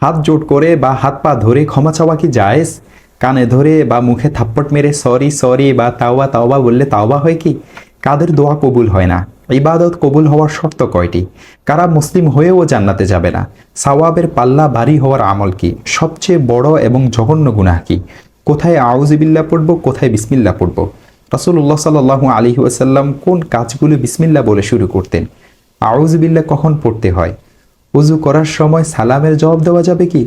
হাত জোট করে বা হাত পা ধরে ক্ষমা চাওয়া কি জায়েজ? কানে ধরে বা মুখে থাপ্পড় মেরে সরি সরি বা তাওবা তাওবা বললে তাওবা হয় কি? কাদের দোয়া কবুল হয় না? ইবাদত কবুল হওয়ার শর্ত কয়টি? কারা মুসলিম হয়েও জান্নাতে যাবে না? সাওয়াবের পাল্লা ভারী হওয়ার আমল কি? সবচেয়ে বড় এবং জঘন্য গুনাহ কি? কোথায় আউযুবিল্লাহ পড়ব, কোথায় বিসমিল্লাহ পড়ব? রাসূলুল্লাহ সাল্লাল্লাহু আলাইহি ওয়াসাল্লাম কোন কাজগুলো বিসমিল্লাহ বলে শুরু করতেন? আউযুবিল্লাহ কখন পড়তে হয়? অজু করার সময় সালামের জবাব দেওয়া যাবে কি?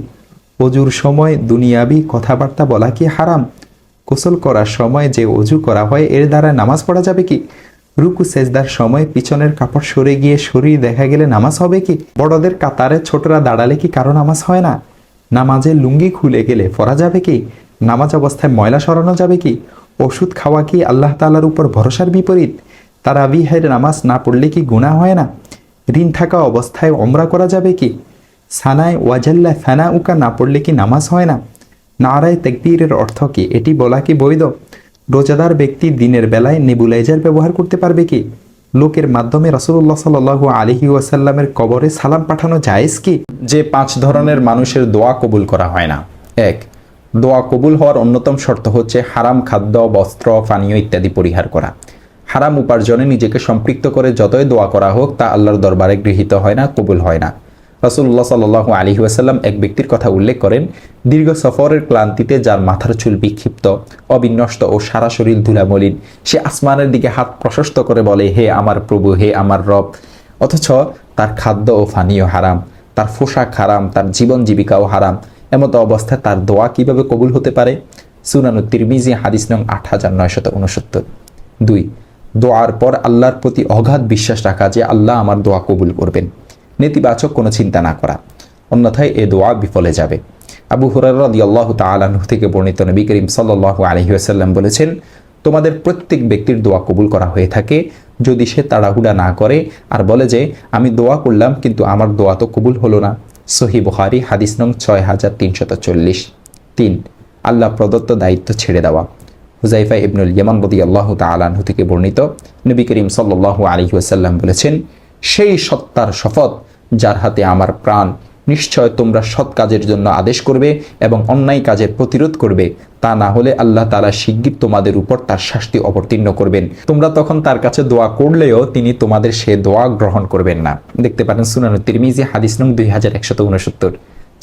অজুর সময় দুনিয়াবি কথাবার্তা বলা কি হারাম? গোসল করার সময় যে অজু করা হয় এর দ্বারা নামাজ পড়া যাবে কি? রুকু সেজদার সময় পিছনের কাপড় সরে গিয়ে শরীর দেখা গেলে নামাজ হবে কি? বড়দের কাতারে ছোটরা দাঁড়ালে কি কারো নামাজ হয় না? নামাজে লুঙ্গি খুলে গেলে পড়া যাবে কি? নামাজ অবস্থায় ময়লা সরানো যাবে কি? ওষুধ খাওয়া কি আল্লাহ তাআলার উপর ভরসার বিপরীত? তারাবিহের নামাজ না পড়লে কি গুনাহ হয় না? ঋণ থাকা অবস্থায় ওমরা করা যাবে কি? সানায় ওয়াজাল্লা ফানা উকা না পড়লে কি নামাজ হয় না? নারায় তাকবীরের অর্থ কি? এটি বলা কি বৈধ? রোজাদার ব্যক্তি দিনের বেলায় নেবুলাইজার ব্যবহার করতে পারবে কি? লোকের মাধ্যমে রাসূলুল্লাহ সাল্লাল্লাহু আলাইহি ওয়াসাল্লামের কবরে সালাম পাঠানো জায়েজ কি? যে 5 ধরনের মানুষের দোয়া কবুল করা হয় না। 1. দোয়া কবুল হওয়ার অন্যতম শর্ত হচ্ছে হারাম খাদ্য, বস্ত্র, পানীয় ইত্যাদি পরিহার করা। হারাম উপার্জনে নিজেকে সম্পৃক্ত করে যতই দোয়া করা হোক তা আল্লাহর দরবারে গৃহীত হয় না, কবুল হয় না। রাসূলুল্লাহ সাল্লাল্লাহু আলাইহি ওয়াসাল্লাম এক ব্যক্তির কথা উল্লেখ করেন, দীর্ঘ সফরের ক্লান্তিতে যার মাথার চুল বিক্ষিপ্ত, অবিন্যস্ত ও সারা শরীর ধুলামলিন, সে আসমানের দিকে হাত প্রশস্ত করে বলে, হে আমার প্রভু, হে আমার রব, অথচ তার খাদ্য ও পানীয় হারাম, তার পোশাক হারাম, তার জীবন জীবিকাও হারাম। এমতো অবস্থায় তার দোয়া কিভাবে কবুল হতে পারে? সুনানুত তিরমিজি হাদিস নং 8969। 2. দোয়ার পর আল্লাহর প্রতি অগাধ বিশ্বাস রাখা যে আল্লাহ আমার দোয়া কবুল করবেন, নেতিবাচক কোনো চিন্তা না করা, অন্যথায় এ দোয়া বিফলে যাবে। আবু হুরায়রা রাদিয়াল্লাহু তাআলা আনহু থেকে বর্ণিত, নবী করিম সাল্লাল্লাহু আলাইহি ওয়াসাল্লাম বলেছেন, তোমাদের প্রত্যেক ব্যক্তির দোয়া কবুল করা হয়ে থাকে যদি সে তাড়াহুড়া না করে আর বলে যে আমি দোয়া করলাম কিন্তু আমার দোয়া তো কবুল হলো না। সহিহ বুখারী হাদিস নং 6340। 3. আল্লাহ প্রদত্ত দায়িত্ব ছেড়ে দেওয়া। হুযাইফা ইবনুল ইয়ামান রাদিয়াল্লাহু তাআলা আনহু থেকে বর্ণিত, নবী করিম সাল্লাল্লাহু আলাইহি ওয়াসাল্লাম বলেছেন, সেই সত্তার শপথ যার হাতে আমার প্রাণ, নিশ্চয় তোমরা সৎ কাজের জন্য আদেশ করবে এবং অন্যায় কাজের প্রতিরোধ করবে, তা না হলে আল্লাহ তাআলা শিগগির তোমাদের উপর তার শাস্তি অবতীর্ণ করবেন। তোমরা তখন তার কাছে দোয়া করলেও তিনি তোমাদের সে দোয়া গ্রহণ করবেন না। দেখতে পারেন সুনানুত তিরমিজি হাদিস নং 2169।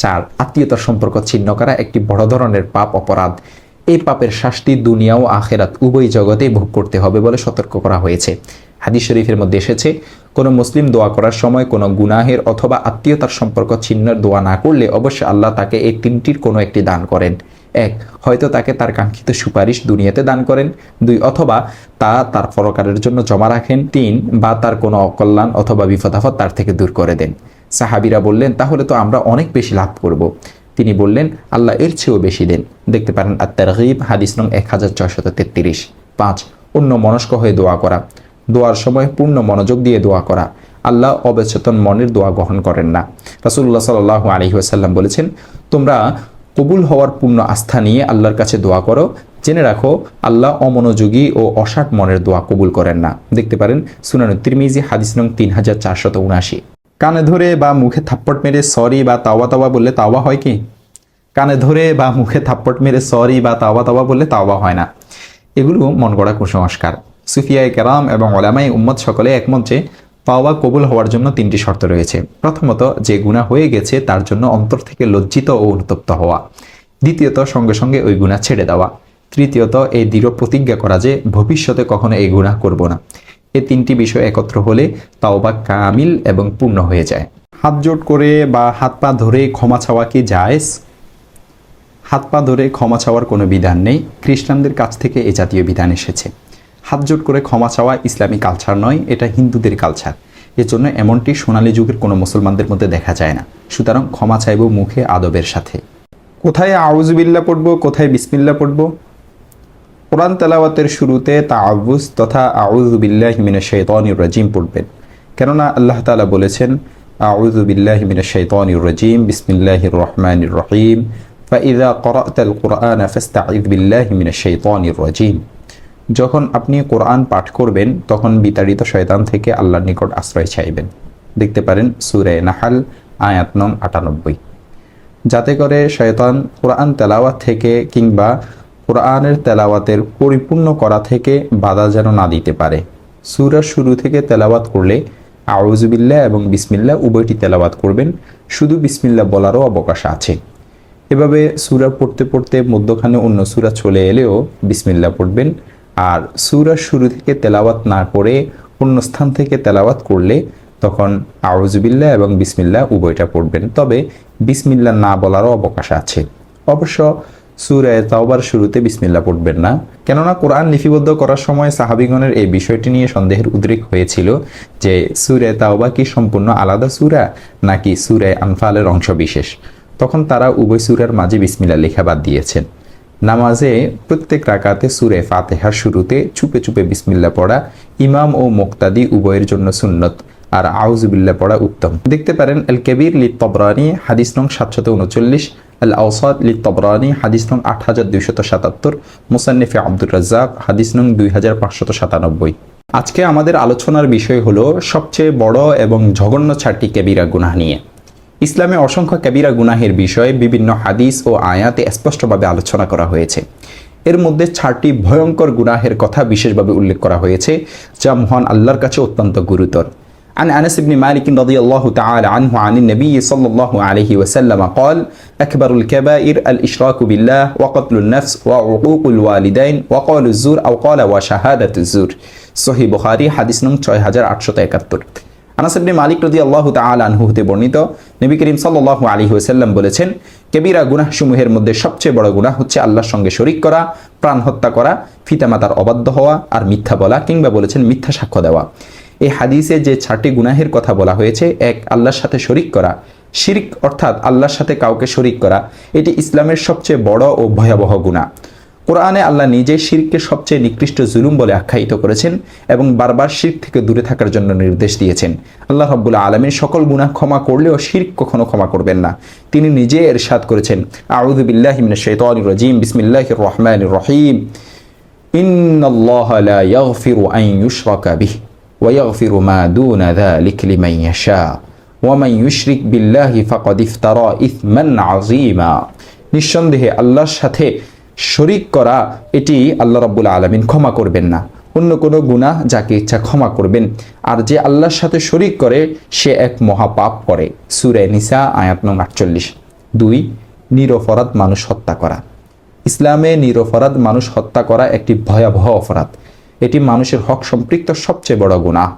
4. আত্মীয়তার সম্পর্ক ছিন্ন করা একটি বড় ধরনের পাপ অপরাধ। এই পাপের শাস্তি দুনিয়া ও আখিরাত উভয় জগতেই ভোগ করতে হবে বলে সতর্ক করা হয়েছে। হাদিস শরীফের মধ্যে এসেছে, কোনো মুসলিম দোয়া করার সময় কোনো গুনাহের অথবা আত্মীয়তার সম্পর্ক ছিন্নের দোয়া না করলে অবশ্যই আল্লাহ তাকে এই তিনটির কোনো একটি দান করেন। 1. হয়তো তাকে তার কাঙ্ক্ষিত সুপারিশ দুনিয়াতে দান করেন। 2. অথবা তা তার পরকালের জন্য জমা রাখেন। 3. বা তার কোনো অকল্যাণ অথবা বিপদাফত তার থেকে দূর করে দেন। সাহাবীরা বললেন, তাহলে তো আমরা অনেক বেশি লাভ করব। তিনি বললেন, আল্লাহ এর চেয়েও বেশি দেন। দেখতে পারেন আত-তারগীব হাদিস নং 1633। 5. অন্য মনস্ক হয়ে দোয়া করা। দোয়ার সময় পূর্ণ মনোযোগ দিয়ে দোয়া করা। আল্লাহ অবচেতন মনের দোয়া গ্রহণ করেন না। রাসূলুল্লাহ সাল্লাল্লাহু আলাইহি ওয়াসাল্লাম বলেছেন, তোমরা কবুল হওয়ার পূর্ণ আস্থা নিয়ে আল্লাহর কাছে দোয়া করো, জেনে রাখো আল্লাহ অমনোযোগী ও অসাট মনের দোয়া কবুল করেন না। দেখতে পারেন সুনানুত তিরমিজি হাদিস নং 3479। কানে ধরে বা মুখে থাপ্পড় মেরে সরি বা তাওবা তাওবা বললে তাওবা হয় কি? কানে ধরে বা মুখে থাপ্পড় মেরে সরি বা তাওবা তাওবা বললে তাওবা হয় না। এগুলো মন গড়া কুসংস্কার। সুফিয়ায়ে কেরাম এবং উলামায়ে উম্মত সকলে একমত যে তাওবা কবুল হওয়ার জন্য 3টি শর্ত রয়েছে। প্রথমত, যে গুনাহ হয়ে গেছে তার জন্য অন্তর থেকে লজ্জিত ও অনুতপ্ত হওয়া। দ্বিতীয়ত, সঙ্গে সঙ্গে ওই গুনাহ ছেড়ে দেওয়া। তৃতীয়ত, এই দৃঢ় প্রতিজ্ঞা করা যে ভবিষ্যতে কখনো এই গুনাহ করব না। এই 3টি বিষয় একত্র হলে তাওবা কামিল এবং পূর্ণ হয়ে যায়। হাত জোট করে বা হাত পা ধরে ক্ষমা চাওয়া কি জায়েজ? হাত পা ধরে ক্ষমা চাওয়ার কোনো বিধান নেই। খ্রিস্টানদের কাছ থেকে এ জাতীয় বিধান এসেছে। হাত জোট করে ক্ষমা চাওয়া ইসলামী কালচার নয়, এটা হিন্দুদের কালচার। এজন্য এমনটি সোনালী যুগের কোনো মুসলমানদের মধ্যে দেখা যায় না। সুতরাং ক্ষমা চাইব মুখে আদবের সাথে। কোথায় আউযুবিল্লাহ পড়ব, কোথায় বিসমিল্লাহ পড়ব? কোরআন তেলাওয়াতের শুরুতে তাআউযুজ তথা আউযু বিল্লাহি মিনাশ শাইতানির রাজিম পড়বেন, কেননা আল্লাহ তাআলা বলেছেন, আউযু বিল্লাহি মিনাশ শাইতানির রাজিম, বিসমিল্লাহির রহমানির রহিম, ফাইযা ক্বরা'তাল কুরআনা ফাস্তা'iয বিল্লাহি মিনাশ শাইতানির রাজিম। যখন আপনি কোরআন পাঠ করবেন তখন বিতাড়িত শয়তান থেকে আল্লাহর নিকট আশ্রয় চাইবেন। দেখতে পারেন সূরা নাহল আয়াত নং 98। যাতে করে শয়তান কোরআন তেলাওয়াত থেকে কিংবা কোরআনের তেলাওয়াতের পরিপূর্ণ করা থেকে বাধা যেন না দিতে পারে। সূরার শুরু থেকে তেলাওয়াত করলে আউযুবিল্লাহ এবং বিসমিল্লাহ উভয়টি তেলাওয়াত করবেন, শুধু বিসমিল্লাহ বলারও অবকাশ আছে। এভাবে সূরা পড়তে পড়তে মধ্যখানে অন্য সূরা চলে এলেও বিসমিল্লাহ পড়বেন। আর সূরার শুরু থেকে তেলাওয়াত না করে অন্য স্থান থেকে তেলাওয়াত করলে তখন আউযুবিল্লাহ এবং বিসমিল্লাহ উভয়টা পড়বেন, তবে বিসমিল্লাহ না বলারও অবকাশ আছে। অবশ্য সূরা তাওবার শুরুতে বিসমিল্লাহ পড়বেন না, কেননা কোরআন লিপিবদ্ধ করার সময় সাহাবীগণের এই বিষয়টি নিয়ে সন্দেহের উদ্রেক হয়েছিল যে সূরা তাওবা কি সম্পূর্ণ আলাদা সূরা নাকি সূরা আনফালের অংশ বিশেষ। তখন তারা উভয় সূরার মাঝে বিসমিল্লাহ লেখা বাদ দিয়েছেন। নামাজে প্রত্যেক রাকাতে সূরা ফাতিহার শুরুতে চুপে চুপে বিসমিল্লাহ পড়া ইমাম ও মুক্তাদি উভয়ের জন্য সুন্নত, আর আউযুবিল্লাহ পড়া উত্তম। দেখতে পারেন আল কবির লি তবরানি হাদিস নং 739, আল আওসাদ লি তবরানি হাদিস নং 8277, মুসান্নিফে আব্দুর রাজ্জাক হাদিস নং 2597। আজকে আমাদের আলোচনার বিষয় হলো সবচেয়ে বড় এবং জঘন্য 4টি কবিরা গুনাহ নিয়ে। ইসলামে অসংখ্য কবিরা গুনাহের বিষয়ে বিভিন্ন হাদিস ও আয়াতে স্পষ্টভাবে আলোচনা করা হয়েছে। এর মধ্যে 4টি ভয়ঙ্কর গুনাহের কথা বিশেষভাবে উল্লেখ করা হয়েছে, যা মহান আল্লাহর কাছে অত্যন্ত গুরুতর। عن أنس بن مالك رضي الله تعالى عنه عن النبي صلى الله عليه وسلم قال أكبر الكبائر الإشراك بالله وقتل النفس وعقوق الوالدين وقول الزور أو قال وشهادة الزور। সহিহ বুখারী হাদিস নং 6871। আনাস ইবনে মালিক রাদিয়াল্লাহু তাআলা আনহু হতে বর্ণিত, নবী করিম সাল্লাল্লাহু আলাইহি ওয়াসাল্লাম বলেছেন, কবিরা গুনাহ সমূহের মধ্যে সবচেয়ে বড় গুনাহ হচ্ছে আল্লাহর সঙ্গে শরীক করা, প্রাণ হত্যা করা, পিতামাতার অবাধ্য হওয়া আর মিথ্যা বলা কিংবা বলেছেন মিথ্যা সাক্ষ্য দেওয়া। এই হাদিসে যে 4টি গুনাহের কথা বলা হয়েছে, এক, আল্লাহর সাথে শরীক করা। শিরক অর্থাৎ আল্লাহর সাথে কাউকে শরীক করা, এটি ইসলামের সবচেয়ে বড় ও ভয়াবহ গুনাহ। কোরআনে আল্লাহ নিজে শিরককে সবচেয়ে নিকৃষ্ট জুলুম বলে আখ্যায়িত করেছেন এবং বারবার শিরক থেকে দূরে থাকার জন্য নির্দেশ দিয়েছেন। আল্লাহ রাব্বুল আলামিন সকল গুনাহ ক্ষমা করলেও শিরক কখনো ক্ষমা করবেন না। তিনি নিজে ইরশাদ করেছেন, আউযু বিল্লাহি মিনাশ শাইতানির রাজীম, বিসমিল্লাহির রহমানির রহিম, ইন্নাল্লাহা লা ইয়াগফিরু আন ইউশরাকা বিহি ওয়া ইয়াগফিরু মা দুনা যালিকা লিমান ইয়াশা ওয়া মান ইউশরিক বিল্লাহি ফাকাদ ইফতারা ইসমান আযীমা। নিঃসন্দেহে আল্লাহর সাথে শরীক করা এটি আল্লাহ রাব্বুল আলামিন ক্ষমা করবেন না। অন্য কোনো গুনাহ যাকে ইচ্ছা ক্ষমা করবেন, আর যে আল্লাহর সাথে শরীক করে সে এক মহাপাপ করে। সূরা নিসা আয়াত নং 48। 2, নিরপরাধ মানুষ হত্যা করা। ইসলামে নিরপরাধ মানুষ হত্যা করা একটি ভয়াবহ অপরাধ। এটি মানুষের হক সম্পৃক্ত সবচেয়ে বড় গুনাহ।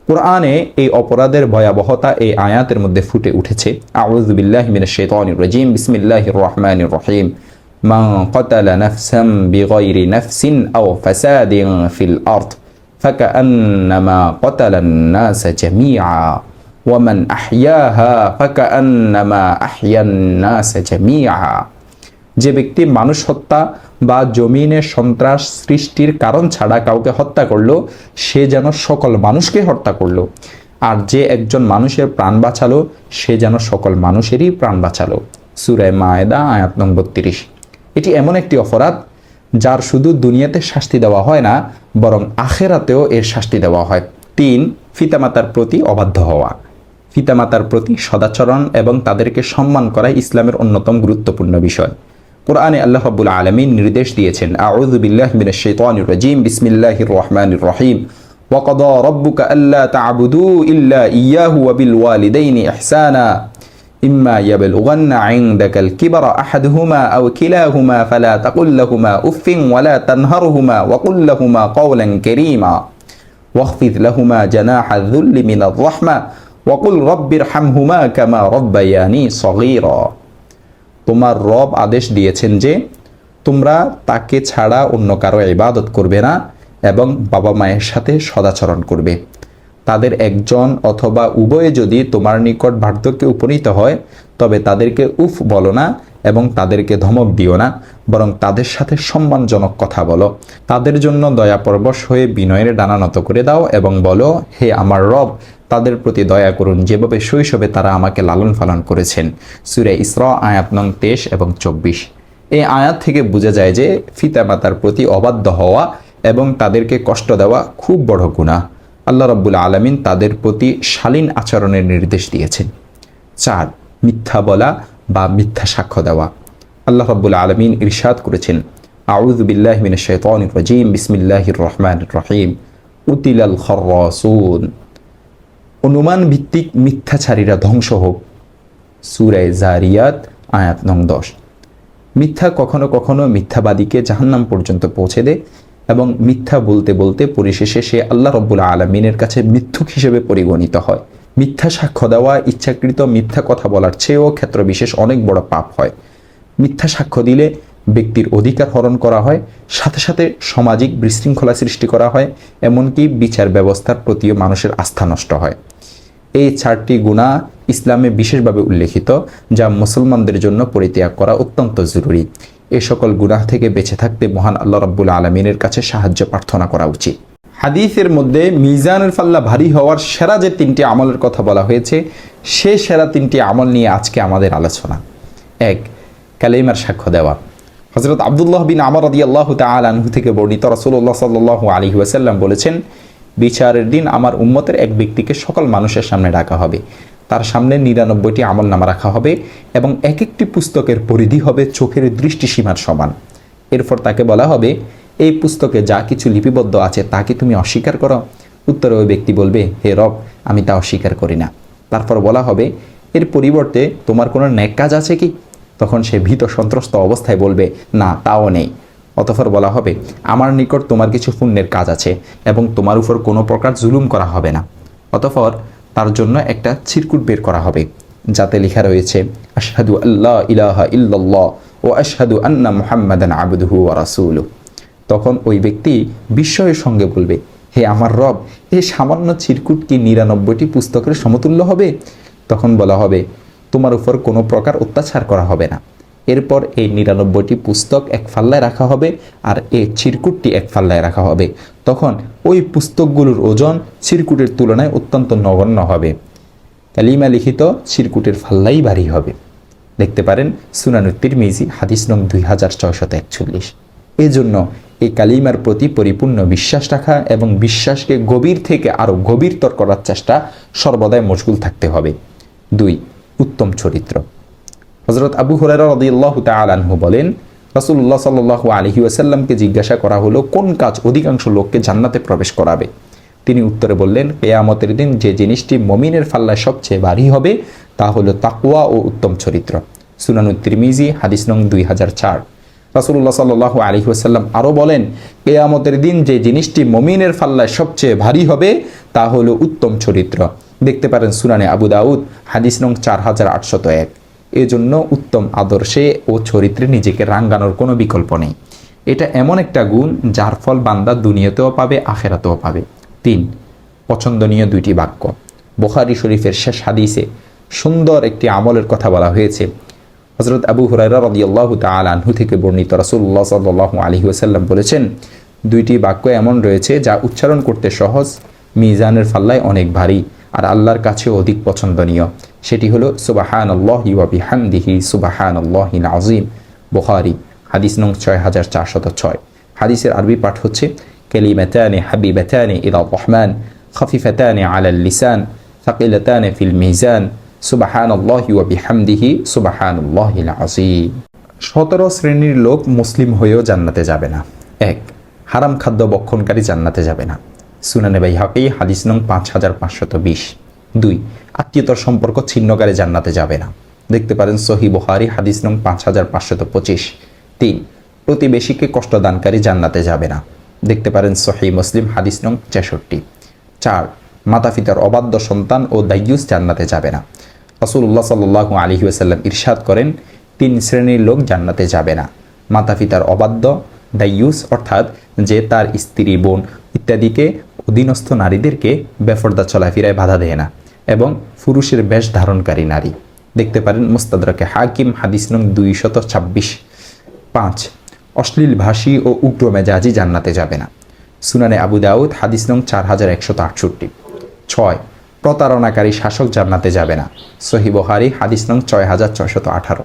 কোরআনে এই অপরাধের ভয়াবহতা এই আয়াতের মধ্যে ফুটে উঠেছে। আউযু বিল্লাহি মিনাশ শাইতানির রাজীম, বিসমিল্লাহির রহমানির রহিম, মান ক্বাতালা নাফসান বিগাইরি নাফসিন আও ফাসাদিন ফিল আরদ ফাকান্নামা ক্বাতালান নাস জামিআ ওয়া মান আহইয়াহা ফাকান্নামা আহইয়ান নাস জামিআ। যে ব্যক্তি মানুষ হত্যা বা জমিনে সন্ত্রাস সৃষ্টির কারণ ছাড়া কাউকে হত্যা করলো, সে যেন সকল মানুষকে হত্যা করলো। আর যে একজন মানুষের প্রাণ বাঁচালো, সে যেন সকল মানুষেরই প্রাণ বাঁচালো। সূরা মায়েদা আয়াত নং 32। এটি এমন একটি অপরাধ যার শুধু দুনিয়াতে শাস্তি দেওয়া হয় না, বরং আখেরাতেও এর শাস্তি দেওয়া হয়। 3, পিতামাতার প্রতি অবাধ্য হওয়া। পিতামাতার প্রতি সদাচরণ এবং তাদেরকে সম্মান করা ইসলামের অন্যতম গুরুত্বপূর্ণ বিষয়। কোরআনে আল্লাহ রাব্বুল আলামিন নির্দেশ দিয়েছেন, আউযু বিল্লাহি মিনাশ শাইতানির রাজীম, বিসমিল্লাহির রহমানির রহিম, ওয়া ক্বাদা রাব্বুকা আল্লা তা'বুদু ইল্লা ইয়্যাহু ওয়া বিল ওয়ালিদাইনি ইহসানা ইম্মা ইয়াবলুগান্না ইনদাকাল কিবরা আহাদুহুমা আও কিলাহুমা ফালা তাকুল লাহুমা উফফিন ওয়া লা তানহারহুমা ওয়া কুল লাহুমা কওলান কারীমা ওয়াখফিদ লাহুমা জানাহা যুল্লি মিনার রাহমা ওয়া কুল রাব্বিরহামহুমা কামা রাব্বায়ানি সগীরা। তোমার রব আদেশ দিয়েছেন যে তোমরা তাকে ছাড়া অন্য কারো ইবাদত করবে না এবং বাবা মায়ের সাথে সদাচরণ করবে। তাদের একজন অথবা উভয়ে যদি তোমার নিকট বার্ধক্যে উপনীত হয়, তবে তাদেরকে উফ বলো না এবং তাদেরকে ধমক দিও না, বরং তাদের সাথে সম্মানজনক কথা বলো। তাদের জন্য দয়াপরবশ হয়ে বিনয়ের ডানা নত করে দাও এবং বলো, হে আমার রব, তাদের প্রতি দয়া করুন যেভাবে শৈশবে তারা আমাকে লালন পালন করেছেন। সূরা ইসরা আয়াত নং 23 এবং 24। এই আয়াত থেকে বোঝা যায় যে পিতামাতার প্রতি অবাধ্য হওয়া এবং তাদেরকে কষ্ট দেওয়া খুব বড় গুনাহ। আল্লাহ রাব্বুল আলামিন তাদের প্রতি শালীন আচরণের নির্দেশ দিয়েছেন। 4, মিথ্যা বলা বা মিথ্যা সাক্ষ্য দেওয়া। আল্লাহ রাব্বুল আলামিন ইরশাদ করেছেন, আউযু বিল্লাহি মিনাশ শাইতানির রাজীম, বিসমিল্লাহির রহমানির রহিম, উতিলাল খাররাসুন। অনুমান ভিত্তিক মিথ্যাচারীরা ধ্বংস হোক। সূরা জারিয়াত আয়াত নং 10। মিথ্যা কখনো কখনো মিথ্যাবাদীকে জাহান্নাম পর্যন্ত পৌঁছে দেয় এবং মিথ্যা বলতে বলতে পরিশেষে সে আল্লাহ রাব্বুল আলামিনের কাছে মিথ্যুক হিসেবে পরিগণিত হয়। মিথ্যা সাক্ষ্য দেওয়া ইচ্ছাকৃত মিথ্যা কথা বলার চেয়েও ক্ষেত্র বিশেষ অনেক বড় পাপ হয়। মিথ্যা সাক্ষ্য দিলে ব্যক্তির অধিকার হরণ করা হয়, সাথে সাথে সামাজিক বিশৃঙ্খলা সৃষ্টি করা হয়, এমনকি বিচার ব্যবস্থার প্রতিও মানুষের আস্থা নষ্ট হয়। এই 4টি গুনাহ ইসলামে বিশেষভাবে উল্লেখিত, যা মুসলমানদের জন্য পরিত্যাগ করা অত্যন্ত জরুরি। এই সকল গুনাহ থেকে বেঁচে থাকতে মহান আল্লাহ রাব্বুল আলামিনের কাছে সাহায্য প্রার্থনা করা উচিত। হাদিসের মধ্যে মিজানের পাল্লা ভারী হওয়ার সেরা যে 3টি আমলের কথা বলা হয়েছে, সে সেরা 3টি আমল নিয়ে আজকে আমাদের আলোচনা। 1. কালেমার সাক্ষ্য দেওয়া। হযরত আব্দুল্লাহ বিন আমর রাদিয়াল্লাহু তাআলা আনহু থেকে বর্ণিত, রাসূলুল্লাহ সাল্লাল্লাহু আলাইহি ওয়াসাল্লাম বলেছেন, বিচারের দিন আমার উম্মতের এক ব্যক্তিকে সকল মানুষের সামনে ডাকা হবে, তার সামনে 99টি আমলনামা রাখা হবে এবং এক একটি পুস্তকের পরিধি হবে চোখের দৃষ্টিসীমার সমান। এরপর তাকে বলা হবে, এই পুস্তকে যা কিছু লিপিবদ্ধ আছে তা কি তুমি অস্বীকার করো? উত্তরে ওই ব্যক্তি বলবে, হে রব, আমি তা অস্বীকার করি না। তারপর বলা হবে, এর পরিবর্তে তোমার কোনো নেক কাজ আছে কি? তখন সে ভীত সন্ত্রস্ত অবস্থায় বলবে, না, তাও নেই। অতঃপর বলা হবে, আমার নিকট তোমার কিছু পুণ্যের কাজ আছে এবং তোমার উপর কোনো প্রকার জুলুম করা হবে না। অতঃপর তার জন্য একটা চিরকুট বের করা হবে, যাতে লেখা রয়েছে, আশহাদু আল্লা ইলাহা ইল্লাল্লাহ ও আশহাদু আন্না মুহাম্মাদান আবদুহু ওয়া রাসূলুহু। তখন ওই ব্যক্তি বিস্ময়ের সঙ্গে বলবে, হে আমার রব, এই সামান্য চিরকুট কি 99টি পুস্তকের সমতুল্য হবে? তখন বলা হবে, তোমার উপর কোনো প্রকার অত্যাচার করা হবে না। এরপর এই 99টি পুস্তক এক ফাল্লায় রাখা হবে আর এই চিরকুটটি এক ফাল্লায় রাখা হবে। তখন ওই পুস্তকগুলোর ওজন চিরকুটের তুলনায় অত্যন্ত নগণ্য হবে। কালিমা লিখিত চিরকুটের ফাল্লাই ভারী হবে। দেখতে পারেন সুনানুত তিরমিজি, হাদিস নং 2641। এই জন্য এই কালিমার প্রতি পরিপূর্ণ বিশ্বাস রাখা এবং বিশ্বাসকে গভীর থেকে আরও গভীরতর করার চেষ্টা সর্বদাই মশগুল থাকতে হবে। 2. উত্তম চরিত্র। হযরত আবু হুরায়রা রাদিয়াল্লাহু তাআলা আনহু বলেন, রাসূলুল্লাহ সাল্লাল্লাহু আলাইহি ওয়াসাল্লামকে জিজ্ঞাসা করা হলো, কোন কাজ অধিকাংশ লোককে জান্নাতে প্রবেশ করাবে? তিনি উত্তরে বললেন, কিয়ামতের দিন যে জিনিসটি মুমিনের পাল্লায় সবচেয়ে ভারী হবে তা হলো তাকওয়া ও উত্তম চরিত্র। সুনানুত তিরমিজি, হাদিস নং 2004। রাসূলুল্লাহ সাল্লাল্লাহু আলাইহি ওয়াসাল্লাম আরও বলেন, কিয়ামতের দিন যে জিনিসটি মুমিনের পাল্লায় সবচেয়ে ভারী হবে তা হলো উত্তম চরিত্র। দেখতে পারেন সুনানে আবু দাউদ, হাদিস নং 4801। এজন্য উত্তম আদর্শে ও চরিত্রে নিজেকে রাঙ্গানোর কোনো বিকল্প নেই। এটা এমন একটা গুণ যার ফল বান্দা দুনিয়াতেও পাবে, আখেরাতেও পাবে। 3. পছন্দনীয় 2টি বাক্য। বুখারী শরীফের শেষ হাদিসে সুন্দর একটি আমলের কথা বলা হয়েছে। হযরত আবু হুরায়রা রাদিয়াল্লাহু তাআলা আনহু থেকে বর্ণিত, রাসূলুল্লাহ সাল্লাল্লাহু আলাইহি ওয়াসাল্লাম বলেছেন, 2টি বাক্য এমন রয়েছে যা উচ্চারণ করতে সহজ, মিজানের পাল্লায় অনেক ভারী আর আল্লাহর কাছে অধিক পছন্দনীয়। সেটি হলো সুবহানাল্লাহি ওয়া বিহামদিহি সুবহানাল্লাহিল আযীম। বুখারী, হাদিস নং 6406। হাদিসের আরবি পাঠ হচ্ছে, কালিমাতানি হাবিবাতানি ইলার রহমান খাফিফাতানি আলাল লিসান সাকিলাতানি ফিল মিজান সুবহানাল্লাহি ওয়া বিহামদিহি সুবহানাল্লাহিল আযীম। 17 শ্রেণীর লোক মুসলিম হয়েও জান্নাতে যাবে না। 1. হারাম খাদ্য ভক্ষণকারী জান্নাতে যাবে না। সুনানে বাইহাকী, হাদিস নং 5520। 2. আত্মীয়তার সম্পর্ক ছিন্নকারী জান্নাতে যাবে না। দেখতে পারেন সহিহ বুখারী, হাদিস নং 5525। 3. প্রতিবেশীকে কষ্টদানকারী জান্নাতে যাবে না। দেখতে পারেন সহিহ মুসলিম, হাদিস নং 66। 4. মাতা পিতার অবাধ্য সন্তান ও দায়ুস জান্নাতে যাবে না। রাসূলুল্লাহ সাল্লাল্লাহু আলাইহি ওয়াসাল্লাম ইরশাদ করেন, 3 শ্রেণীর লোক জান্নাতে যাবে না। মাতা পিতার অবাধ্য, দায়ুস অর্থাৎ যে তার স্ত্রী, বোন ইত্যাদিকে, অধীনস্থ নারীদেরকে বেপরদা চলাফেরায় বাধা দেয় না, এবং পুরুষের বেশ ধারণকারী নারী। দেখতে পারেন মুস্তাদরাকে হাকিম, হাদিস নং 226। 5. অশ্লীল ভাষী ও উগ্র মেজাজি জান্নাতে যাবে না। সুনানে আবু দাউদ, হাদিস নং 4168। 6. প্রতারণাকারী শাসক জান্নাতে যাবে না। সহিহ বুখারী, হাদিস নং 6618।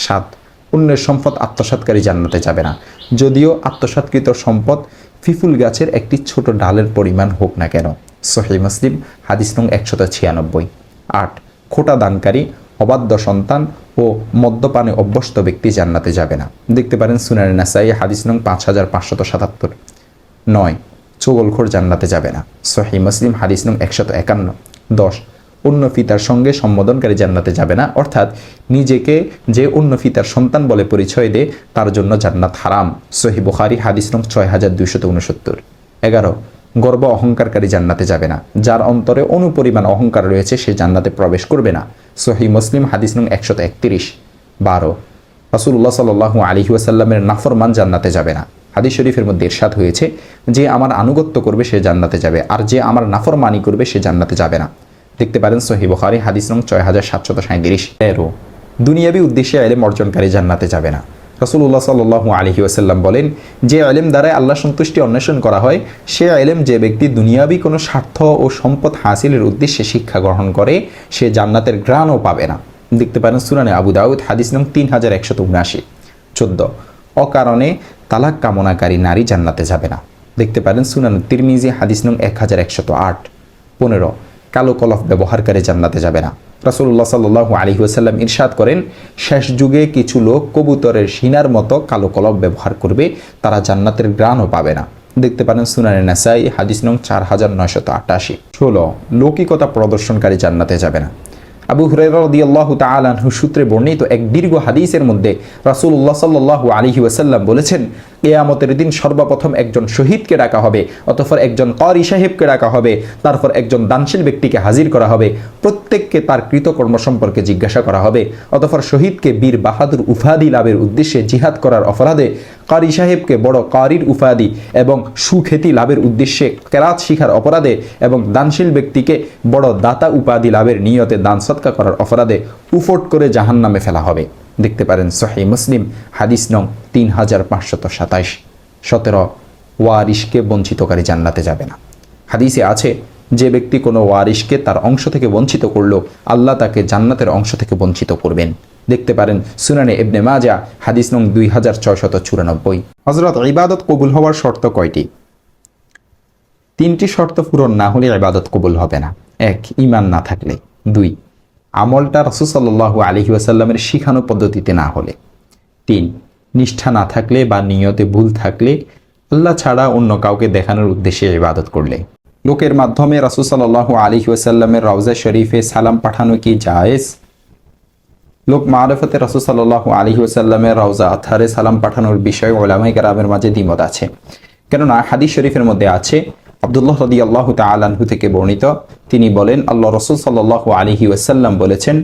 7. অন্যের সম্পদ আত্মসাৎকারী জান্নাতে যাবে না, যদিও আত্মসাৎকৃত সম্পদ ফিফুল গাছের একটি ছোট ডালের পরিমাণ হোক না কেন। সহিহ মুসলিম, হাদিস নং 196। 8. খোটা দানকারী অবাধ্য সন্তান ও মদ্যপানে অভ্যস্ত ব্যক্তি জান্নাতে যাবে না। দেখতে পারেন সুনানে নাসাই হাদিস নং 5577। 9, চুগলখোর জান্নাতে যাবে না। সহিহ মুসলিম হাদিস নং 151। 10, অন্য পিতার সঙ্গে সম্বোধনকারী জান্নাতে যাবে না, অর্থাৎ নিজেকে যে অন্য পিতার সন্তান বলে পরিচয় দেয় তার জন্য জান্নাত হারাম। সহিহ বুখারী হাদিস নং 6269। 11, গর্ব অহংকারকারী জান্নাতে যাবে না। যার অন্তরে অনুপরিমাণ অহংকার রয়েছে সে জান্নাতে প্রবেশ করবে না। সহিহ মুসলিম হাদিস নং 131। 12, রাসূলুল্লাহ সাল্লাল্লাহু আলাইহি ওয়াসাল্লামের নাফরমান জান্নাতে যাবে না। হাদিস শরীফের মধ্যে ইরশাদ হয়েছে, যে আমার আনুগত্য করবে সে জান্নাতে যাবে, আর যে আমার নাফরমানি করবে সে জান্নাতে যাবে না। দেখতে পারেন সহিহ বুখারী হাদিস নং 6737। 13, দুনিয়াবি উদ্দেশ্যে ইলম অর্জনকারী জান্নাতে যাবে না। রাসূলুল্লাহ সাল্লাল্লাহু আলাইহি ওয়াসাল্লাম বলেন, যে ইলম দ্বারা আল্লাহ সন্তুষ্টি অন্বেষণ করা হয় সে ইলম যে ব্যক্তি দুনিয়াবি কোনো স্বার্থ ও সম্পদ হাসিলের উদ্দেশ্যে শিক্ষা গ্রহণ করে সে জান্নাতের ঘ্রাণও পাবে না। দেখতে পারেন সুনানে আবু দাউদ হাদিস নং 3179। 14, অকারণে তালাক কামনাকারী নারী জান্নাতে যাবে না। দেখতে পারেন সুনান তিরমিজি হাদিস নং 1108। 15, কালো কলফ ব্যবহারকারী জান্নাতে যাবে না। রাসূলুল্লাহ সাল্লাল্লাহু আলাইহি ওয়াসাল্লাম ইরশাদ করেন, শেষ যুগে কিছু লোক কবুতরের শিনার মতো কালো কলফ ব্যবহার করবে, তারা জান্নাতের ঘ্রাণও পাবে না। দেখতে পারেন সুনানে নাসাই হাদিস নং 4988। 16, লৌকিকতা প্রদর্শনকারী জান্নাতে যাবে না। আবু হুরায়রা রাদিয়াল্লাহু তাআলা আনহু সূত্রে বর্ণিত এক দীর্ঘ হাদিসের মধ্যে রাসূলুল্লাহ সাল্লাল্লাহু আলাইহি ওয়াসাল্লাম বলেছেন, কিয়ামতের দিন সর্বপ্রথম একজন শহীদকে ডাকা হবে, অতঃপর একজন কারি সাহেবকে ডাকা হবে, তারপর একজন দানশীল ব্যক্তিকে হাজির করা হবে, প্রত্যেককে তার কৃতকর্ম সম্পর্কে জিজ্ঞাসা করা হবে। অতঃপর শহীদকে বীর বাহাদুর উপাধি লাভের উদ্দেশ্যে জিহাদ করার অপরাধে, কারি সাহেবকে বড় কারির উপাধি এবং সুখ্যাতি লাভের উদ্দেশ্যে কেরাত শিখার অপরাধে, এবং দানশীল ব্যক্তিকে বড় দাতা উপাধি লাভের নিয়তে দান সদকা করার অপরাধে উফট করে জাহান্নামে ফেলা হবে। দেখতে পারেন সহিহ মুসলিম হাদিস নং 3527। 17, ওয়ারিশকে বঞ্চিতকারী জান্নাতে যাবে না। হাদিসে আছে, যে ব্যক্তি কোনো ওয়ারিশকে তার অংশ থেকে বঞ্চিত করল আল্লাহ তাকে জান্নাতের অংশ থেকে বঞ্চিত করবেন। দেখতে পারেন সুনানে ইবনে মাজাহ হাদিস নং 2694। হযরত ইবাদত কবুল হওয়ার শর্ত কয়টি? 3টি শর্ত পূরণ না হলে ইবাদত কবুল হবে না। 1, ঈমান না থাকলে। 2, আমলটা রাসূল সাল্লাল্লাহু আলাইহি ওয়াসাল্লামের শিখানো পদ্ধতিতে না হলে। 3, নিষ্ঠা না থাকলে বা নিয়তে ভুল থাকলে, আল্লাহ ছাড়া অন্য কাউকে দেখানোর উদ্দেশ্যে ইবাদত করলে। লোকের মাধ্যমে রাসূল সাল্লাল্লাহু আলাইহি ওয়াসাল্লামের রওজা শরীফে সালাম পাঠানো কি জায়েজ? লোক মারিফতে রাসূল সাল্লাল্লাহু আলাইহি ওয়াসাল্লামের রওজা আতহারে সালাম পাঠানোর বিষয়ে উলামায়ে কেরামের মাঝে দ্বিমত আছে। কেননা হাদিস শরীফের মধ্যে আছে, আব্দুল্লাহ রাদিয়াল্লাহু তাআলা আনহু থেকে বর্ণিত, তিনি বলেন, আল্লাহ রাসূল সাল্লাল্লাহু আলাইহি ওয়াসাল্লাম বলেছেন,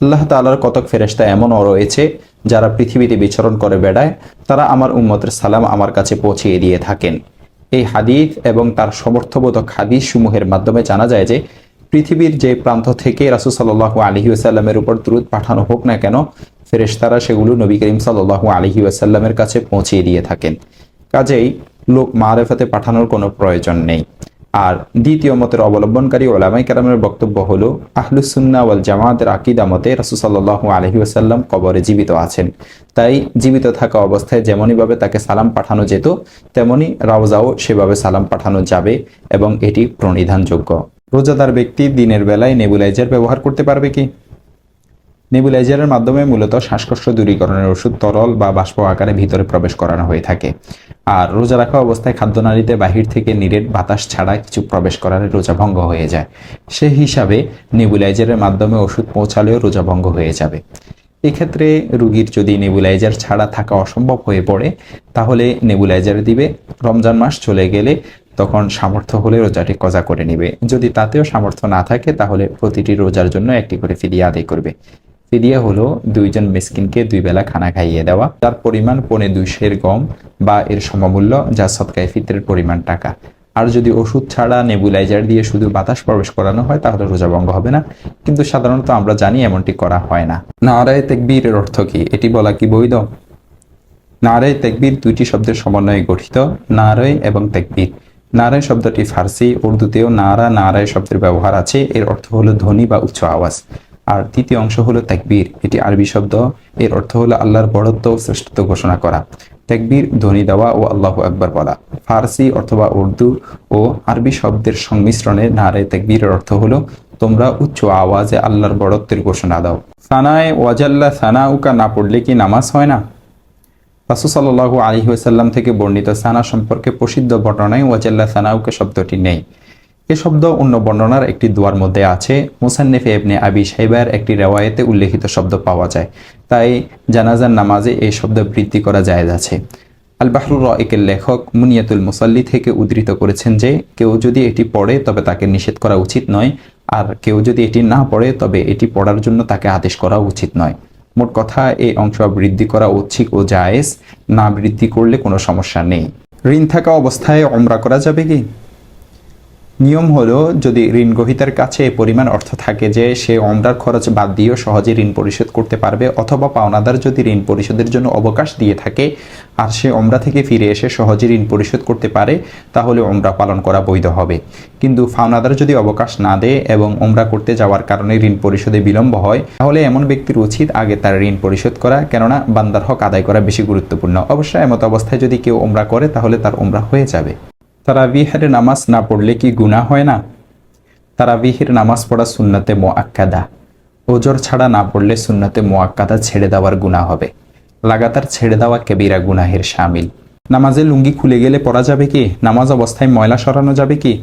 আল্লাহ তাআলার কতক ফেরেশতা এমনও রয়েছে যারা পৃথিবীতে বিচরণ করে বেড়ায়, তারা আমার উম্মতের সালাম আমার কাছে পৌঁছিয়ে দিয়ে থাকেন। এই হাদিস এবং তার সমর্থবোধক হাদিস সমূহের মাধ্যমে জানা যায় যে পৃথিবীর যে প্রান্ত থেকে রাসূল সাল্লাল্লাহু আলাইহি ওয়াসাল্লামের উপর দুরূদ পাঠানো হোক না কেন, ফেরেশতারা সেগুলো নবী করিম সাল্লাল্লাহু আলাইহি ওয়াসাল্লামের কাছে পৌঁছিয়ে দিয়ে থাকেন। কাজেই লোক মারিফতে পাঠানোর কোনো প্রয়োজন নেই। আর দ্বিতীয় মতের অবলম্বনকারী উলামায়ে কেরামের বক্তব্য হলো, আহলুস সুন্নাহ ওয়াল জামাতের আকীদা মতে রাসূল সাল্লাল্লাহু আলাইহি ওয়াসাল্লাম কবরে জীবিত আছেন। তাই জীবিত থাকা অবস্থায় যেমনইভাবে তাকে সালাম পাঠানো যেত, তেমনি রওজাও সেভাবে সালাম পাঠানো যাবে এবং এটি প্রণিধানযোগ্য। রোজাদার ব্যক্তি দিনের বেলায় নেবুলাইজার ব্যবহার করতে পারবে কি? নেবুলাইজারের মাধ্যমে মূলত শ্বাসকষ্ট দূরীকরণের ওষুধ তরল বা বাষ্প আকারে ভিতরে প্রবেশ করানো হয়ে থাকে। আর রোজা রাখা অবস্থায় খাদ্যনালীতে বাহির থেকে নিরেট বাতাস ছাড়া কিছু প্রবেশ করালে রোজা ভঙ্গ হয়ে যায়। সে হিসাবে নেবুলাইজারের মাধ্যমে ওষুধ পৌঁছালেও রোজা ভঙ্গ হয়ে যাবে। এক্ষেত্রে রোগীর যদি নেবুলাইজার ছাড়া থাকা অসম্ভব হয়ে পড়ে তাহলে নেবুলাইজার দিবে। রমজান মাস চলে গেলে তখন সামর্থ্য হলে রোজাটি কজা করে নিবে। যদি তাতেও সামর্থ্য না থাকে তাহলে প্রতিটি রোজার জন্য একটি করে ফিদিয়া আদায় করবে। ফিদিয়া হলো 2 জন মিসকিনকে 2 বেলা খানা খাইয়ে দেওয়া, যার পরিমাণ 2.25 সের গম বা এর সমমূল্য, যা সদকায়ে ফিতরের পরিমাণ টাকা। আর যদি ওষুধ ছাড়া নেবুলাইজার দিয়ে শুধু বাতাস প্রবেশ করানো হয় তাহলে রোজা ভঙ্গ হবে না, কিন্তু সাধারণত আমরা জানি এমনটি করা হয় না। নারায়ে তাকবীরের অর্থ কি? এটি বলা কি বৈধ? নারায়ে তাকবীর 2টি শব্দের সমন্বয়ে গঠিত, নারায়ে এবং তাকবীর। নারায়ে শব্দটি ফার্সি, উর্দুতেও নারায়ে শব্দের ব্যবহার আছে। এর অর্থ হলো ধ্বনি বা উচ্চ আওয়াজ। আর তৃতীয় অংশ হলো তাকবীর, এটি আরবি শব্দ। এর অর্থ হলো আল্লাহর বড়ত্ব ও শ্রেষ্ঠত্ব ঘোষণা করা। তাকবীর ধ্বনি দেওয়া ও আল্লাহু আকবার বলা। ফার্সি অথবা উর্দু ও আরবি শব্দের সংমিশ্রণে নারায়ে তাকবীরের অর্থ হলো তোমরা উচ্চ আওয়াজে আল্লাহর বড়ত্বের ঘোষণা দাও। সানায় ওয়াজাল্লা সানাউকা না পড়লে কি নামাজ হয় না? রাসূল সাল্লাল্লাহু আলাইহি ওয়াসাল্লাম থেকে বর্ণিত সানা সম্পর্কে প্রসিদ্ধ বর্ণনায় ওয়াজাল্লা সানাউকা শব্দটি নেই। এ শব্দ অন্য বর্ণনার একটি দোয়ার মধ্যে আছে। মুসান্নিফে ইবনে আবি শাইবার একটি রিওয়ায়াতে উল্লেখিত শব্দ পাওয়া যায়, তাই জানাজার নামাজে এই শব্দ বৃদ্ধি করা জায়েজ আছে। আল বাহরুর রাইকের লেখক মুনিয়াতুল মুসাল্লি থেকে উদ্ধৃত করেছেন যে কেউ যদি এটি পড়ে তবে তাকে নিষেধ করা উচিত নয়, আর কেউ যদি এটি না পড়ে তবে এটি পড়ার জন্য তাকে আদেশ করা উচিত নয়। মোট কথা, এই অংশ বৃদ্ধি করা ঐচ্ছিক ও জায়েজ, না বৃদ্ধি করলে কোনো সমস্যা নেই। ঋণ থাকা অবস্থায় উমরা করা যাবে কি? নিয়ম হলো, যদি ঋণ গ্রহীতার কাছে এই পরিমাণ অর্থ থাকে যে সে উমরার খরচ বাদ দিয়েও সহজে ঋণ পরিশোধ করতে পারবে, অথবা পাওনাদার যদি ঋণ পরিশোধের জন্য অবকাশ দিয়ে থাকে আর সে উমরা থেকে ফিরে এসে সহজে ঋণ পরিশোধ করতে পারে, তাহলে উমরা পালন করা বৈধ হবে। কিন্তু পাওনাদার যদি অবকাশ না দেয় এবং উমরা করতে যাওয়ার কারণে ঋণ পরিশোধে বিলম্ব হয়, তাহলে এমন ব্যক্তির উচিত আগে তার ঋণ পরিশোধ করা, কেননা বান্দার হক আদায় করা বেশি গুরুত্বপূর্ণ। অবশ্য এমত অবস্থায় যদি কেউ উমরা করে তাহলে তার উমরা হয়ে যাবে। তারাবিহের নামাজ না পড়লে কি গুনাহ হয় না? তারাবিহের নামাজ পড়া সুন্নাতে মুআক্কাদা। ওজর ছাড়া না পড়লে সুন্নাতে মুআক্কাদা ছেড়ে দেওয়ার গুনাহ হবে। লাগাতার ছেড়ে দেওয়া কবিরা গুনাহের শামিল। নামাজে লুঙ্গি খুলে গেলে পড়া যাবে কি? নামাজ অবস্থায় ময়লা সরানো যাবে কি?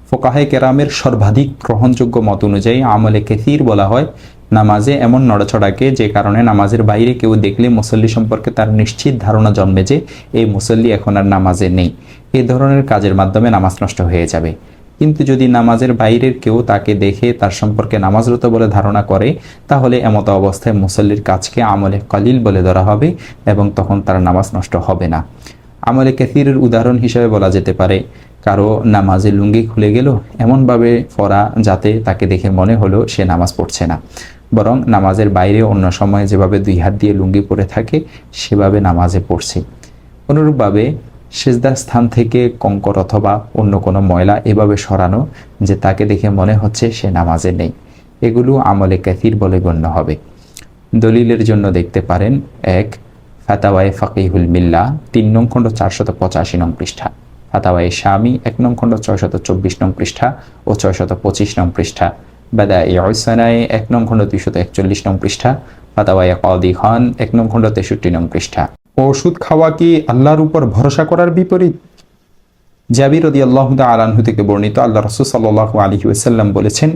ফোকাহে কেরামের সর্বাধিক গ্রহণযোগ্য মত অনুযায়ী আমলে কাসীর বলা হয় নামাজে এমন নড়াচড়াকে যে কারণে নামাজের বাইরে কেউ দেখলে মুসল্লি সম্পর্কে তার নিশ্চিত ধারণা জন্মে যে এই মুসল্লি এখন আর নামাজে নেই। এই ধরনের কাজের মাধ্যমে নামাজ নষ্ট হয়ে যাবে। কিন্তু যদি নামাজের বাইরের কেউ তাকে দেখে তার সম্পর্কে নামাজরত বলে ধারণা করে, তাহলে এমত অবস্থায় মুসল্লির কাজকে আমলে কলিল বলে ধরা হবে এবং তখন তার নামাজ নষ্ট হবে না। আমলে কাসীরের উদাহরণ হিসেবে বলা যেতে পারে, কারো নামাজে লুঙ্গি খুলে গেল এমনভাবে পড়া যাতে তাকে দেখে মনে হলো সে নামাজ পড়ছে না, বরং নামাজের বাইরে অন্য সময় যেভাবে দুই হাত দিয়ে লুঙ্গি পরে থাকে সেভাবে নামাজে পড়ছে। অনুরূপভাবে সিজদার স্থান থেকে কঙ্কর অথবা অন্য কোনো ময়লা এভাবে সরানো যে তাকে দেখে মনে হচ্ছে সে নামাজে নেই, এগুলো আমলে কাসীর বলে গণ্য হবে। দলিলের জন্য দেখতে পারেন 1 ফাতাওয়ায়ে ফাকিহুল মিল্লাহ 3 নং খণ্ড 485 নং পৃষ্ঠা, ফাতাওয়ায়ে শামি 1 নং খণ্ড 624 নং পৃষ্ঠা ও 625 নং পৃষ্ঠা, বাদাইউস সানায়ে 1 নং খণ্ড 241 নং পৃষ্ঠা, ফাতাওয়ায়ে কাদি খান 1 নং খণ্ড 63 নং পৃষ্ঠা। ওষুধ খাওয়া কি আল্লাহর উপর ভরসা করার বিপরীত? জাবির রাদিয়াল্লাহু তাআলা আনহু থেকে বর্ণিত, আল্লাহ রাসূল সাল্লাল্লাহু আলাইহি ওয়াসাল্লাম বলেছেন,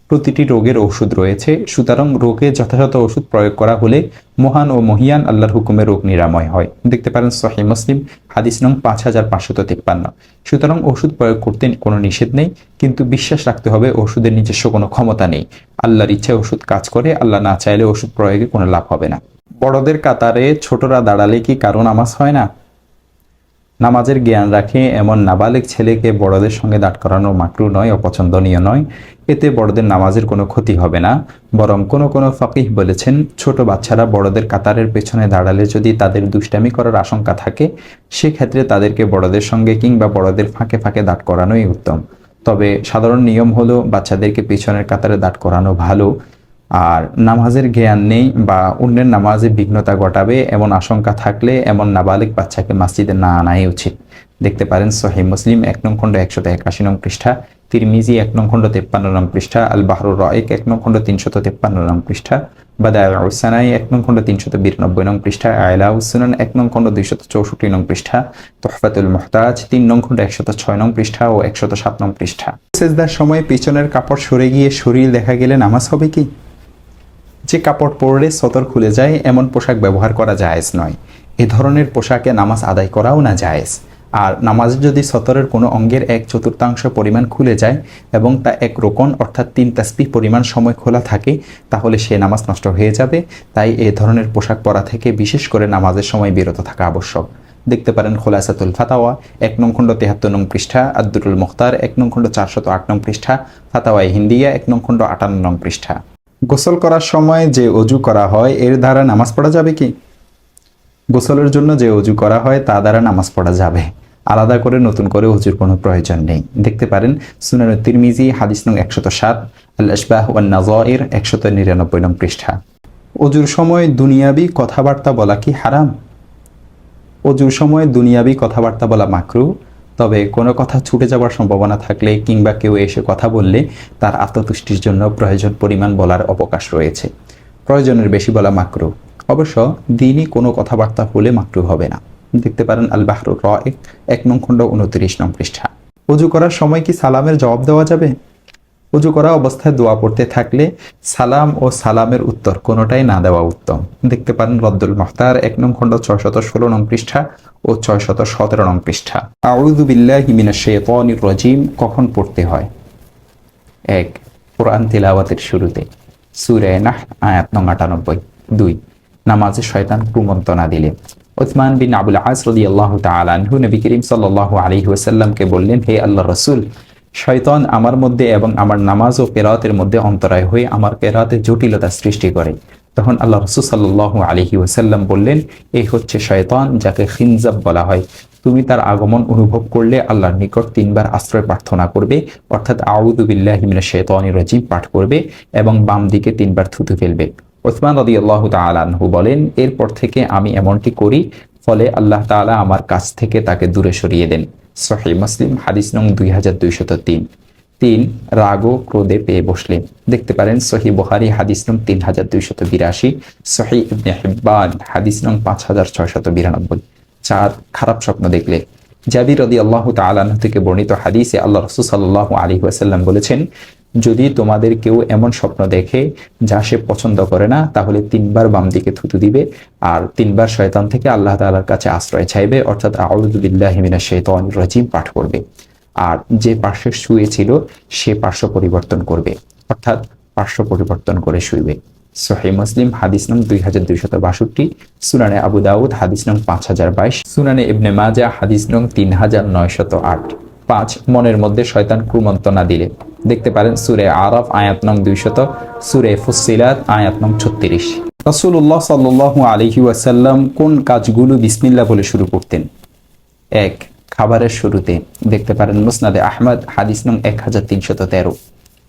প্রতিটি রোগের ওষুধ রয়েছে, সুতরাং রোগে যথাযথ ওষুধ প্রয়োগ করা হলে মহান ও মহিয়ান আল্লাহর হুকুমে রোগ নিরাময় হয়। দেখতে পারেন সহিহ মুসলিম হাদিস নং 5553। সুতরাং ওষুধ প্রয়োগ করতে কোনো নিষেধ নেই, কিন্তু বিশ্বাস রাখতে হবে ওষুধের নিজস্ব কোনো ক্ষমতা নেই। আল্লাহর ইচ্ছায় ওষুধ কাজ করে, আল্লাহ না চাইলে ওষুধ প্রয়োগে কোনো লাভ হবে না। বড়দের কাতারে ছোটরা দাঁড়ালে কি কারো নামাজ হয় না? নামাজের জ্ঞান রাখে এমন নাবালেগ ছেলেকে বড়দের সঙ্গে দাঁড় করানো মাকরুহ নয়, অপছন্দনীয় নয়। এতে বড়দের নামাজের কোনো ক্ষতি হবে না, বরং কোনো ফাকিহ বলেছেন ছোট বাচ্চারা বড়দের কাতারের পেছনে দাঁড়ালে যদি তাদের দুষ্টামি করার আশঙ্কা থাকে, সেক্ষেত্রে তাদেরকে বড়দের সঙ্গে কিংবা বড়দের ফাঁকে ফাঁকে দাঁড় করানোই উত্তম। তবে সাধারণ নিয়ম হলো বাচ্চাদেরকে পেছনের কাতারে দাঁড় করানো ভালো। আর নামাজের জ্ঞান নেই বা অন্যের নামাজে বিঘ্নতা ঘটাবে এমন আশঙ্কা থাকলে এমন নাবালিগ বাচ্চাকে মসজিদে না আনাই উচিত। দেখতে পারেন সহিহ মুসলিম 1 নং খণ্ড 181 নং পৃষ্ঠা, তিরমিজি 1 নং খণ্ড 53 নং পৃষ্ঠা, আল বাহরুর রাইক 1 নং খণ্ড 353 নং পৃষ্ঠা, বাদাইউস সানাই 1 নং খণ্ড 392 নং পৃষ্ঠা, আইলাউস সুনান 1 নং খণ্ড 264 নং পৃষ্ঠা, তুহফাতুল মুহতাজ 3 নং খণ্ড 106 নং পৃষ্ঠা ও 107 নং পৃষ্ঠা। সিজদার সময় পিছনের কাপড় সরে গিয়ে শরীর দেখা গেলে নামাজ হবে কি? যে কাপড় পরলে সতর খুলে যায় এমন পোশাক ব্যবহার করা জায়েজ নয়। এ ধরনের পোশাকে নামাজ আদায় করাও না জায়েজ। আর নামাজে যদি সতরের কোনো অঙ্গের 1/4 পরিমাণ খুলে যায় এবং তা 1 রোকন অর্থাৎ 3 তাসবিহ পরিমাণ সময় খোলা থাকে, তাহলে সে নামাজ নষ্ট হয়ে যাবে। তাই এ ধরনের পোশাক পরা থেকে বিশেষ করে নামাজের সময় বিরত থাকা আবশ্যক। দেখতে পারেন খোলাসাতুল ফাতাওয়া 1 নং খণ্ড 73 নং পৃষ্ঠা, আদ-দুরুল মুখতার 1 নং খণ্ড 408 নং পৃষ্ঠা, ফাতাওয়ায়ে হিন্দিয়া 1 নং খণ্ড 58 নং পৃষ্ঠা। গোসল করার সময় যে অজু করা হয় এর দ্বারা নামাজ পড়া যাবে কি? গোসলের জন্য যে অজু করা হয় তা দ্বারা নামাজ পড়া যাবে, আলাদা করে নতুন করে অজুর কোনো প্রয়োজন নেই। দেখতে পারেন সুনান তিরমিজি হাদিস নং 107, আল আশবাহ ওয়ান নাযাইর 199 নং পৃষ্ঠা। অজুর সময় দুনিয়াবি কথাবার্তা বলা কি হারাম? অজুর সময় দুনিয়াবি কথাবার্তা বলা মাকরুহ, তবে কোনো কথা ছুটে যাওয়ার সম্ভাবনা থাকলে কিংবা কেউ এসে কথা বললে তার আত্মতুষ্টির জন্য প্রয়োজন পরিমাণ বলার অবকাশ রয়েছে। প্রয়োজনের বেশি বলা মাকরু। অবশ্য দিনই কোনো কথাবার্তা হলে মাকরু হবে না। দেখতে পারেন আল বাহরুর রাইক 1 নং খণ্ড 29 নং পৃষ্ঠা। ওযু করার সময় কি সালামের জবাব দেওয়া যাবে? ওযু করা অবস্থায় দোয়া পড়তে থাকলে সালাম ও সালামের উত্তর কোনোটাই না দেওয়া উত্তম। দেখতে পারেন রদ্দুল মুখতার 1 নং খণ্ড 616 নং পৃষ্ঠা ও 617 নং পৃষ্ঠা। আউযু বিল্লাহি মিনাশ শাইতানির রাজিম কখন পড়তে হয়? 1. কোরআন তিলাওয়াতের শুরুতে, সূরা নাহ আয়াত নং 98। 2. নামাজে শয়তান কুমন্ত্রণা দিলে। উসমান বিন আবুল আস রাদিয়াল্লাহু তাআলা আনহু নবী করিম সাল্লাল্লাহু আলাইহি ওয়াসাল্লামকে বললেন, হে আল্লাহর রাসূল, শয়তান আমার মধ্যে এবং আমার নামাজ ও কিরাতের মধ্যে অন্তরায় হয়ে আমার কিরাতে জটিলতা সৃষ্টি করে। তখন আল্লাহ রাসূল সাল্লাল্লাহু আলাইহি ওয়াসাল্লাম বললেন, এই হচ্ছে শয়তান, যাকে খিনজাব বলা হয়। তুমি তার আগমন অনুভব করলে আল্লাহর নিকট 3 বার আশ্রয় প্রার্থনা করবে, অর্থাৎ আউযু বিল্লাহি মিনাশ শাইতানির রাজিম পাঠ করবে এবং বাম দিকে 3 বার থুতু ফেলবে। উসমান রাদিয়াল্লাহু তাআলা আনহু বলেন, এরপর থেকে আমি এমনটি করি, ফলে আল্লাহ তাআলা আমার কাছ থেকে তাকে দূরে সরিয়ে দেন। সহিহ মুসলিম হাদিস নং 2203। 3. রাগ ও ক্রোধে পেয়ে বসলে। দেখতে পারেন সহিহ বুখারী হাদিস নং 3282, সহিহ ইবনে হিব্বান হাদিস নং 5692। 4. খারাপ স্বপ্ন দেখলে। জাবির রাদিয়াল্লাহু তাআলা আনহু থেকে বর্ণিত হাদিসে আল্লাহ রাসূল সাল্লাল্লাহু আলাইহি ওয়াসাল্লাম বলেছেন, যদি তোমাদের কেউ এমন স্বপ্ন দেখে যা সে পছন্দ করে না, তাহলে 3 বার বাম দিকে থুতু দিবে আর 3 বার শয়তান থেকে আল্লাহ তাআলার কাছে আশ্রয় চাইবে, অর্থাৎ আউযু বিল্লাহি মিনাশ শাইতানির রাজিম পাঠ করবে। আর যে পার্শ্বে শুয়েছিল সে পার্শ্ব পরিবর্তন করবে, অর্থাৎ পার্শ্ব পরিবর্তন করে শুইবে। সহিহ মুসলিম হাদিস নং 2262, সুনানে আবু দাউদ হাদিস নং 5022, সুনানে ইবনে মাজাহ হাদিস নং 3908। 5. মনের মধ্যে শয়তান কুমন্ত্রণা দিলে। দেখতে পারেন সূরা আরাফ আয়াত নং 200, সূরা ফুসসিলাত আয়াত নং 36। রাসূলুল্লাহ সাল্লাল্লাহু আলাইহি ওয়াসাল্লাম কোন কাজগুলো বিসমিল্লাহ বলে শুরু করতেন? 1. খাবারের শুরুতে। দেখতে পারেন মুসনাদে আহমদ হাদিস নং 1313।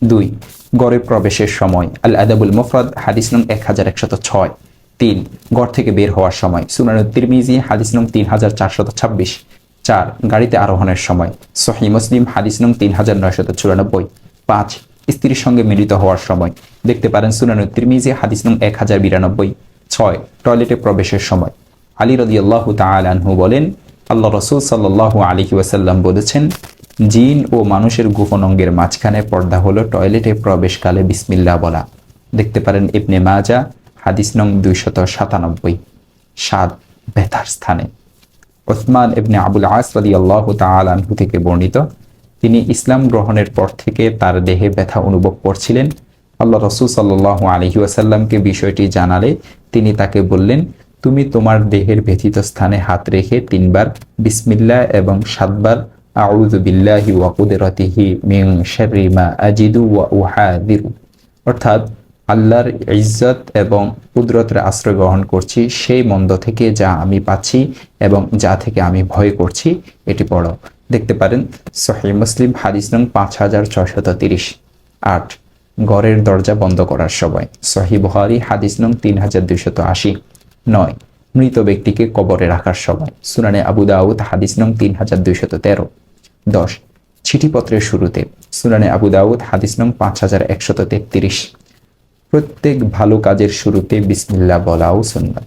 2. ঘরে প্রবেশের সময়, আল আদাবুল মুফরাদ হাদিস নং 1106। 3. ঘর থেকে বের হওয়ার সময়, সুনান তিরমিজি হাদিস নং 3426। 4. গাড়িতে আরোহণের সময়, সহিহ মুসলিম হাদিস নং 3994। 5. স্ত্রীর সঙ্গে মিলিত হওয়ার সময়। দেখতে পারেন সুনান তিরমিজি হাদিস নং 1092। 6. টয়লেটে প্রবেশের সময়। আলী রাদিয়াল্লাহু তাআলা আনহু বলেন, আল্লাহ রাসূল সাল্লাল্লাহু আলাইহি ওয়াসাল্লাম বলেছেন, জিন ও মানুষের গোপন অঙ্গের মাঝখানে পর্দা হলো টয়লেটে প্রবেশকালে বিসমিল্লাহ বলা। দেখতে পারেন ইবনে মাজাহ হাদিস নং 297। 7. ব্যথার স্থানে। উসমান ইবনে আবুল আস রাদিয়াল্লাহু তাআলা আনহু থেকে বর্ণিত, তিনি ইসলাম গ্রহণের পর থেকে তার দেহে ব্যথা অনুভব করছিলেন। আল্লাহ রাসূল সাল্লাল্লাহু আলাইহি ওয়াসাল্লামকে বিষয়টি জানালে তিনি তাকে বললেন, তুমি তোমার দেহের ব্যথিত স্থানে হাত রেখে 3 বার বিসমিল্লাহ এবং 7 বার আউযু বিল্লাহি ওয়া কুদরাতিহি মিন শাররি মা আজিদু ওয়া উহাদিরু, অর্থাৎ আল্লাহর ইজ্জত এবং কুদরতের আশ্রয় গ্রহণ করছি সেই মন্দ থেকে যা আমি পাচ্ছি এবং যা থেকে আমি ভয় করছি, এটি পড়ো। দেখতে পারেন সহিহ মুসলিম হাদিস নং 5630। 8. ঘরের দরজা বন্ধ করার সময়, সহিহ বুখারী হাদিস নং 3280। 9. মৃত ব্যক্তিকে কবরে রাখার সময়, সুনানে আবু দাউদ হাদিস নং 3213। 10. চিঠিপত্রের শুরুতে, সুনানে আবু দাউদ হাদিস নং 5133। প্রত্যেক ভালো কাজের শুরুতে বিসমিল্লাহ বলাও সুন্নাত।